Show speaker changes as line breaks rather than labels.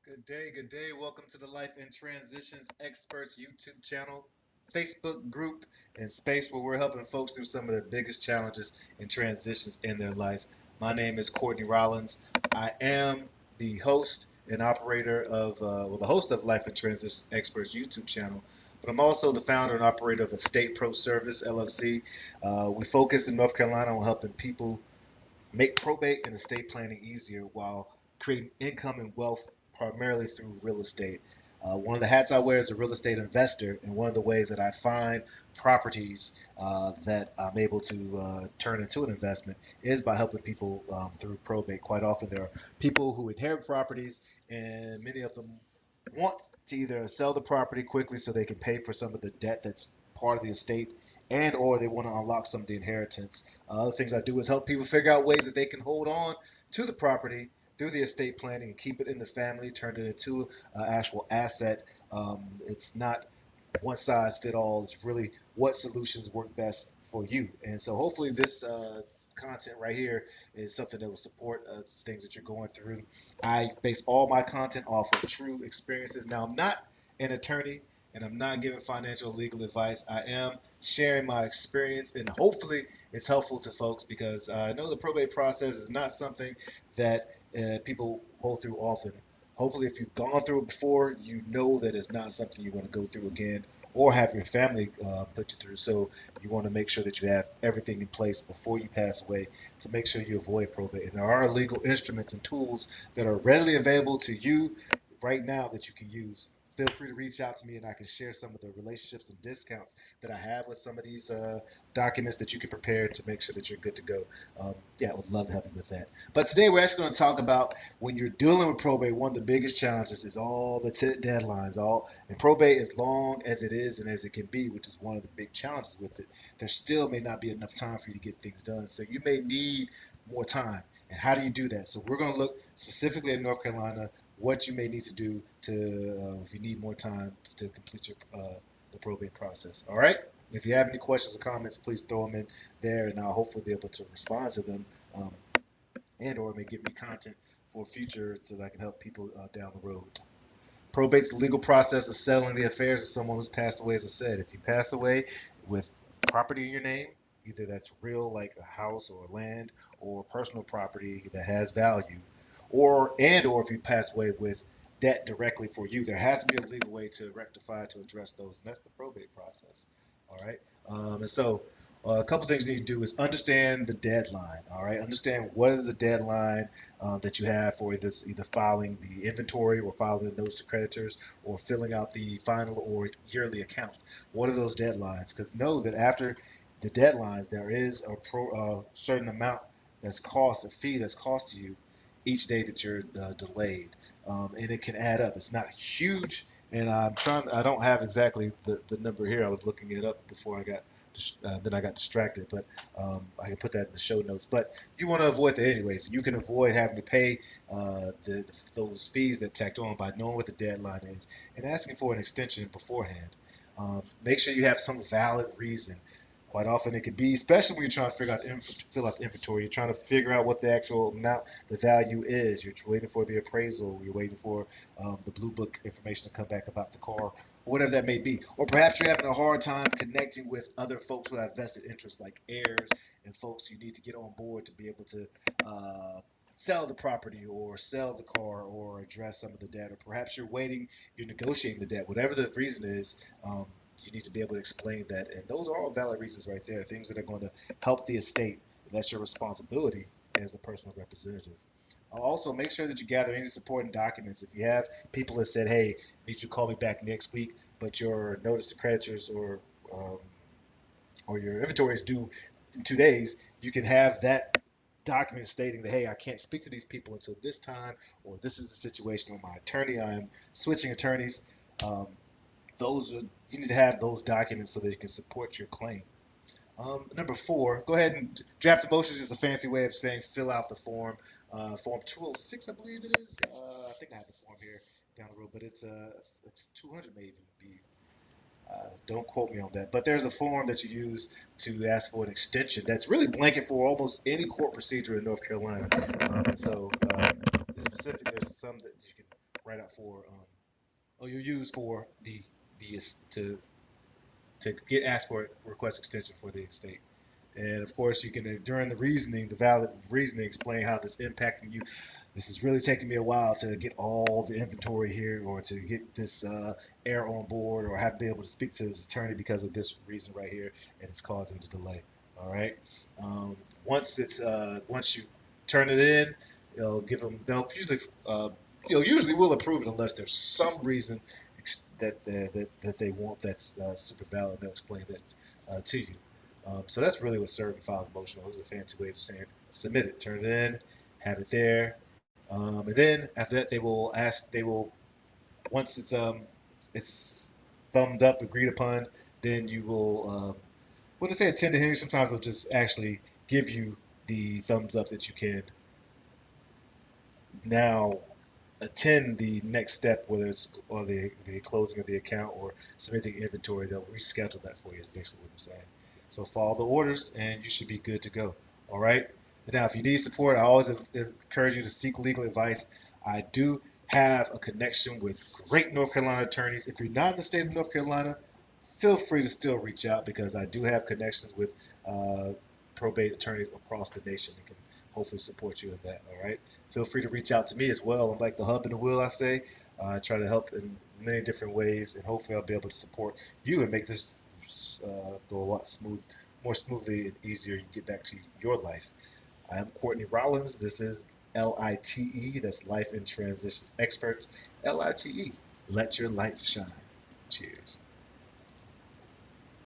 Good day, good day. Welcome to the Life and Transitions Experts YouTube channel, Facebook group, and space where we're helping folks through some of the biggest challenges and transitions in their life. My name is Courtney Rollins. I am the host and operator the host of Life and Transitions Experts YouTube channel, but I'm also the founder and operator of Estate Pro Service LLC. We focus in North Carolina on helping people make probate and estate planning easier while creating income and wealth primarily through real estate. One of the hats I wear is a real estate investor, and one of the ways that I find properties that I'm able to turn into an investment is by helping people through probate. Quite often, there are people who inherit properties, and many of them want to either sell the property quickly so they can pay for some of the debt that's part of the estate, and or they want to unlock some of the inheritance. Other things I do is help people figure out ways that they can hold on to the property through the estate planning and keep it in the family, turn it into an actual asset. It's not one size fit all. It's really what solutions work best for you. And so hopefully this content right here is something that will support things that you're going through. I base all my content off of true experiences. Now, I'm not an attorney and I'm not giving financial or legal advice. I am sharing my experience, and hopefully it's helpful to folks because I know the probate process is not something that people go through often. Hopefully, if you've gone through it before, you know that it's not something you want to go through again or have your family put you through. So you want to make sure that you have everything in place before you pass away to make sure you avoid probate. And there are legal instruments and tools that are readily available to you right now that you can use. Feel free to reach out to me and I can share some of the relationships and discounts that I have with some of these documents that you can prepare to make sure that you're good to go. Yeah, I would love to help you with that. But today we're actually going to talk about when you're dealing with probate, one of the biggest challenges is all the deadlines. And probate, as long as it is and as it can be, which is one of the big challenges with it, there still may not be enough time for you to get things done. So you may need more time. And how do you do that? So we're going to look specifically at North Carolina, what you may need to do to, if you need more time to complete your the probate process. All right. If you have any questions or comments, please throw them in there, and I'll hopefully be able to respond to them, and or may give me content for future so that I can help people down the road. Probate is the legal process of settling the affairs of someone who's passed away. As I said, if you pass away with property in your name, either that's real, like a house or land, or personal property that has value, or if you pass away with debt directly for you, there has to be a legal way to rectify to address those, and that's the probate process. All right, and so a couple things you need to do is understand the deadline. All right, understand what is the deadline that you have for this, either filing the inventory or filing the notes to creditors or filling out the final or yearly account. What are those deadlines? Because know that after the deadlines, there is a certain amount that's cost, a fee that's cost to you each day that you're delayed, and it can add up. It's not huge, and I don't have exactly the number here. I was looking it up before I got then I got distracted, but I can put that in the show notes. But you want to avoid that anyways. You can avoid having to pay those fees that tacked on by knowing what the deadline is and asking for an extension beforehand. Make sure you have some valid reason. Quite often it could be, especially when you're trying to fill out the inventory, you're trying to figure out what the actual amount, the value is. You're waiting for the appraisal, you're waiting for the blue book information to come back about the car, or whatever that may be. Or perhaps you're having a hard time connecting with other folks who have vested interests, like heirs and folks you need to get on board to be able to sell the property or sell the car or address some of the debt. Or perhaps you're negotiating the debt. Whatever the reason is, you need to be able to explain that. And those are all valid reasons right there, things that are going to help the estate. And that's your responsibility as a personal representative. Also, make sure that you gather any supporting documents. If you have people that said, hey, I need you to call me back next week, but your notice to creditors um, or your inventory is due in 2 days, you can have that document stating that, hey, I can't speak to these people until this time, or this is the situation with my attorney. I am switching attorneys. Um, you need to have those documents so that you can support your claim. Number four, go ahead and draft the motion is just a fancy way of saying fill out the form. Form 206, I believe it is. I think I have the form here down the road, but it's 200 may even be. Don't quote me on that. But there's a form that you use to ask for an extension that's really blanket for almost any court procedure in North Carolina. And so, in specific, there's some that you can write out for or you use for the to get asked for request extension for the estate. And of course, you can during the reasoning, the valid reasoning, explain how this impacting you. This is really taking me a while to get all the inventory here, or to get this heir on board, or have been able to speak to his attorney because of this reason right here, and it's causing the delay. All right. Once you turn it in, they'll give them. They'll usually usually will approve it unless there's some reason that they want that's super valid. They'll explain that to you. So that's really what served and filed a motion. Those are fancy ways of saying submit it, turn it in, have it there, and then after that they will once it's thumbed up, agreed upon, then you will when they say attend a hearing, sometimes they'll just actually give you the thumbs up that you can now attend the next step, whether it's or the closing of the account or submitting inventory. They'll reschedule that for you. Is basically what I'm saying. So follow the orders, and you should be good to go. All right. Now, if you need support, I always encourage you to seek legal advice. I do have a connection with great North Carolina attorneys. If you're not in the state of North Carolina, feel free to still reach out because I do have connections with uh, probate attorneys across the nation that can hopefully support you in that. All right. Feel free to reach out to me as well. I'm like the hub and the wheel, I say. I try to help in many different ways, and hopefully I'll be able to support you and make this go a lot more smoothly and easier. You get back to your life. I am Courtney Rollins. This is LITE. That's Life in Transitions Experts. LITE. Let your light shine. Cheers.